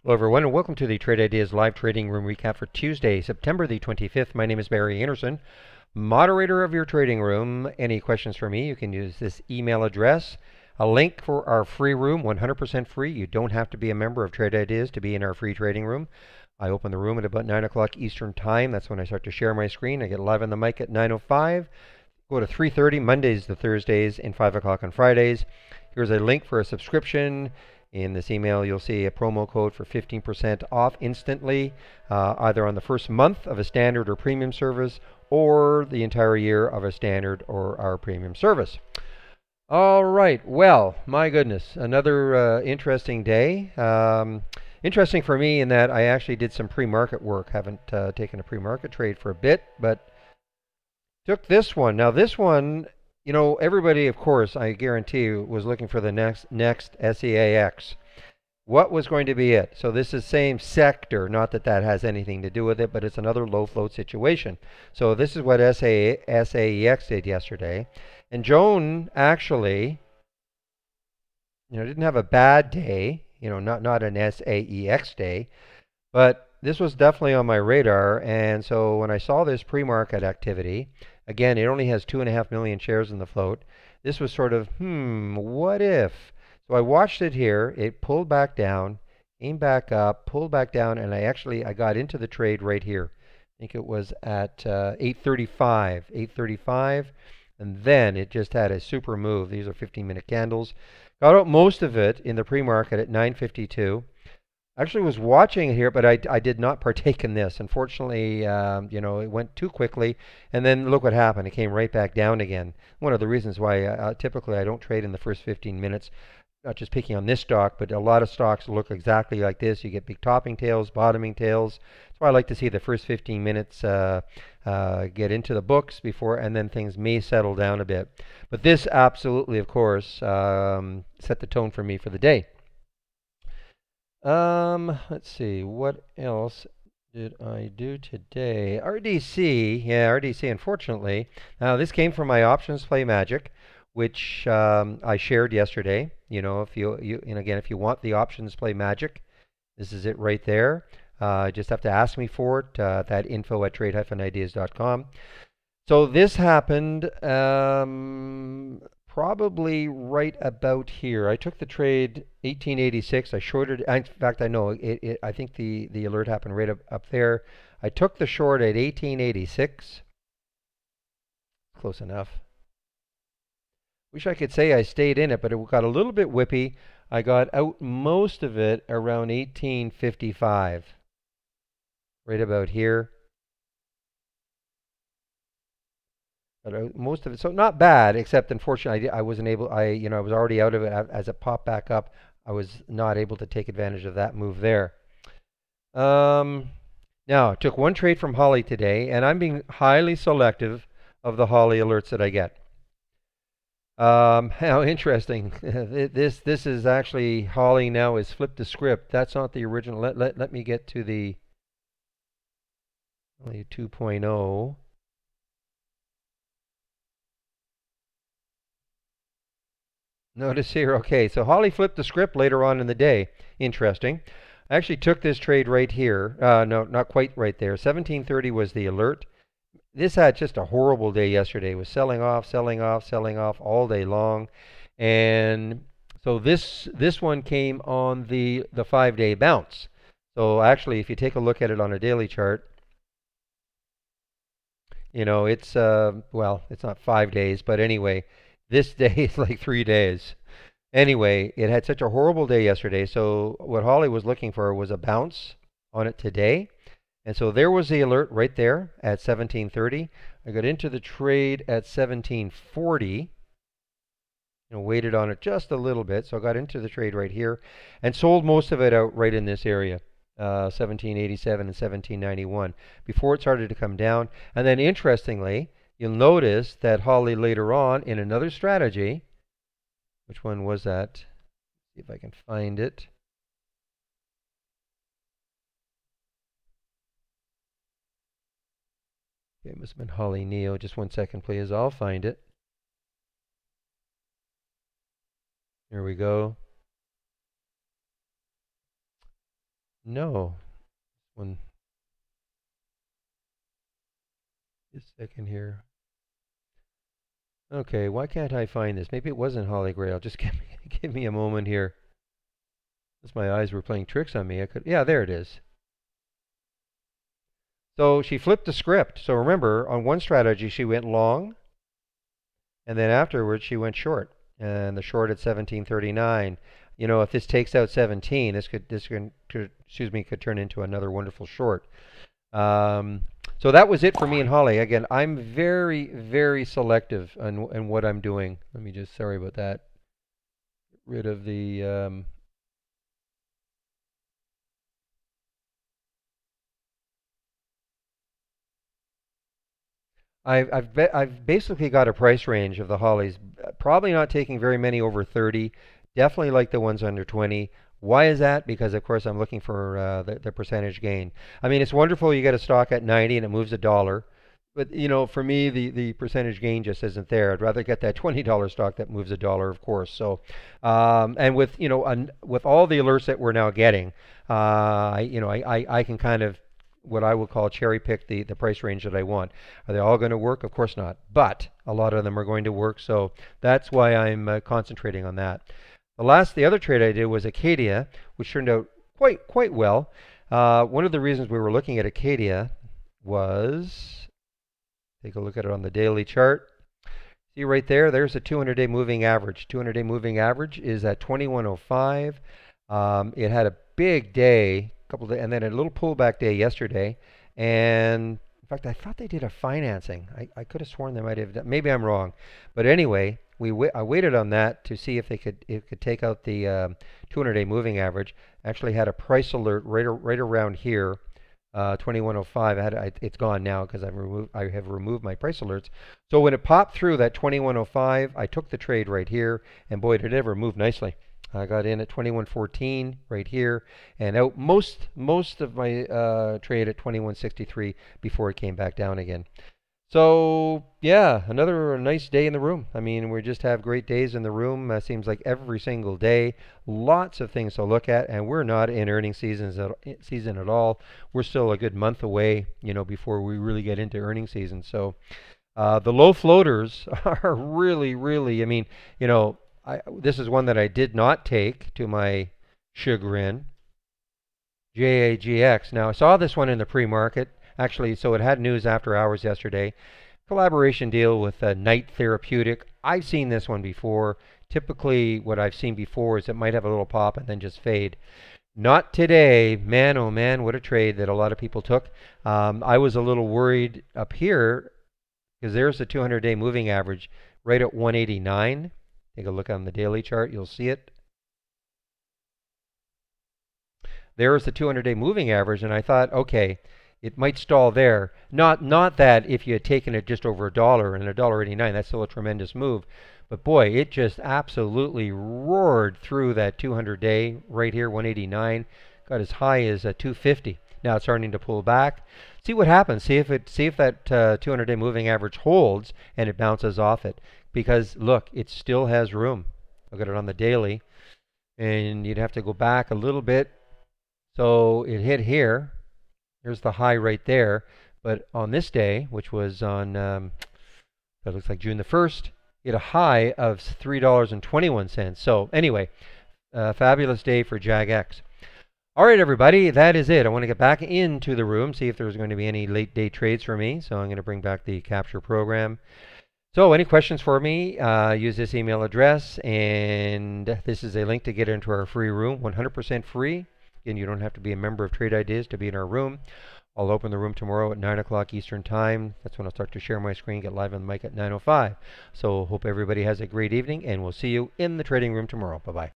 Hello everyone and welcome to the Trade Ideas live trading room recap for Tuesday, September the 25th. My name is Barry Anderson, moderator of your trading room. Any questions for me, you can use this email address. A link for our free room, 100% free. You don't have to be a member of Trade Ideas to be in our free trading room. I open the room at about 9 o'clock Eastern Time. That's when I start to share my screen. I get live on the mic at 9:05. Go to 3:30 Mondays to Thursdays and 5 o'clock on Fridays. Here's a link for a subscription. In this email, you'll see a promo code for 15% off instantly, either on the first month of a standard or premium service or the entire year of a standard or our premium service. All right. Well, my goodness, another interesting day. Interesting for me in that I actually did some pre-market work. Haven't taken a pre-market trade for a bit, but took this one. Now, this one, you know, everybody, of course, I guarantee you, was looking for the next SEAX. What was going to be it? So this is same sector, not that that has anything to do with it, but it's another low float situation. So this is what SAEX did yesterday. And Joan actually, didn't have a bad day, not an SAEX day, but this was definitely on my radar. And so when I saw this pre-market activity, again, it only has 2.5 million shares in the float. This was sort of, what if? So I watched it here. It pulled back down, came back up, pulled back down, and I got into the trade right here. I think it was at 8:35, and then it just had a super move. These are 15-minute candles. Got out most of it in the pre-market at 9:52. Actually was watching it here, but I did not partake in this. Unfortunately, it went too quickly, and then look what happened. It came right back down again. One of the reasons why typically I don't trade in the first 15 minutes, not just picking on this stock, but a lot of stocks look exactly like this. You get big topping tails, bottoming tails. That's why I like to see the first 15 minutes get into the books before, and then things may settle down a bit. But this absolutely, of course, set the tone for me for the day. Let's see, what else did I do today? RDC, RDC, unfortunately. Now, this came from my options play magic, which I shared yesterday. If if you want the options play magic, this is it right there. Just have to ask me for it, that info@trade-ideas.com. So this happened probably right about here. I took the trade 1886. I shorted. In fact, I know it. I think the alert happened right up there. I took the short at 1886. Close enough. Wish I could say I stayed in it, but it got a little bit whippy. I got out most of it around 1855. Right about here. Most of it, so not bad, except unfortunately I wasn't able. I was already out of it as it popped back up. I was not able to take advantage of that move there. Now I took one trade from Holly today, and I'm being highly selective of the Holly alerts that I get. How interesting! This is actually Holly now is flipped the script. That's not the original. Let me get to the 2.0. Notice here, okay, so Holly flipped the script later on in the day. Interesting. I actually took this trade right here. No, not quite right there. 1730 was the alert. This had just a horrible day yesterday. It was selling off, selling off, selling off all day long. And so this one came on the 5-day bounce. So actually, if you take a look at it on a daily chart, it's well, it's not 5 days, but anyway, this day is like 3 days. Anyway, it had such a horrible day yesterday. So what Holly was looking for was a bounce on it today. And so there was the alert right there at 1730. I got into the trade at 1740. Waited on it just a little bit. So I got into the trade right here and sold most of it out right in this area. 1787 and 1791 before it started to come down. And then interestingly, you'll notice that Holly later on in another strategy, which one was that? See if I can find it. Okay, it must have been Holly Neo. Just 1 second, please. I'll find it. Here we go. No. One just a second here. Okay, why can't I find this? Maybe it wasn't Holy Grail. Just give me a moment here. As my eyes were playing tricks on me, I could. Yeah, there it is. So she flipped the script. So remember, on one strategy she went long, and then afterwards she went short, and the short at 1739. You know, if this takes out 17, could turn into another wonderful short. Um, so that was it for me and Holly. Again, I'm very, very selective in what I'm doing. Let me just, sorry about that. Get rid of the. I've basically got a price range of the Hollies. Probably not taking very many over 30. Definitely like the ones under 20. Why is that? Because of course I'm looking for the percentage gain. I mean, it's wonderful you get a stock at 90 and it moves a dollar, but you know, for me the percentage gain just isn't there. I'd rather get that $20 stock that moves a dollar, of course. So, and with with all the alerts that we're now getting, I can kind of what I would call cherry pick the price range that I want. Are they all going to work? Of course not. But a lot of them are going to work. So that's why I'm concentrating on that. The other trade I did was Acadia, which turned out quite well. One of the reasons we were looking at Acadia was, take a look at it on the daily chart. See right there, there's a 200-day moving average. 200-day moving average is at 2105. It had a big day, and then a little pullback day yesterday. And in fact, I thought they did a financing. I could have sworn they might have done. Maybe I'm wrong, but anyway, I waited on that to see if it could take out the 200-day moving average. Actually, had a price alert right around here. 2105. It's gone now because I have removed my price alerts. So when it popped through that 2105, I took the trade right here, and boy, did it ever move nicely. I got in at 2114 right here, and out most of my trade at 2163 before it came back down again. So yeah, another nice day in the room. I mean, we just have great days in the room. Seems like every single day, lots of things to look at, and we're not in earning season at all. We're still a good month away, before we really get into earning season. So the low floaters are really, really. I mean, this is one that I did not take to my chagrin. JAGX. Now I saw this one in the pre-market. Actually, so it had news after hours yesterday. Collaboration deal with Knight Therapeutic. I've seen this one before. Typically, what I've seen before is it might have a little pop and then just fade. Not today. Man, oh man, what a trade that a lot of people took. I was a little worried up here because there's the 200-day moving average right at 189. Take a look on the daily chart. You'll see it. There's the 200-day moving average, and I thought, okay, it might stall there. Not that if you had taken it just over a dollar and $1.89, that's still a tremendous move. But boy, it just absolutely roared through that 200-day right here, 189, got as high as 250. Now it's starting to pull back. See what happens. See if that 200-day moving average holds and it bounces off it. Because look, it still has room. Look at it on the daily, and you'd have to go back a little bit. So it hit here. There's the high right there. But on this day, which was on, that looks like June the 1st, it had a high of $3.21. So anyway, fabulous day for JAGX. All right, everybody, that is it. I want to get back into the room, see if there's going to be any late day trades for me. So I'm going to bring back the capture program. So any questions for me, use this email address, and this is a link to get into our free room, 100% free. Again, you don't have to be a member of Trade Ideas to be in our room. I'll open the room tomorrow at 9 o'clock Eastern Time. That's when I'll start to share my screen, get live on the mic at 9:05. So hope everybody has a great evening, and we'll see you in the trading room tomorrow. Bye-bye.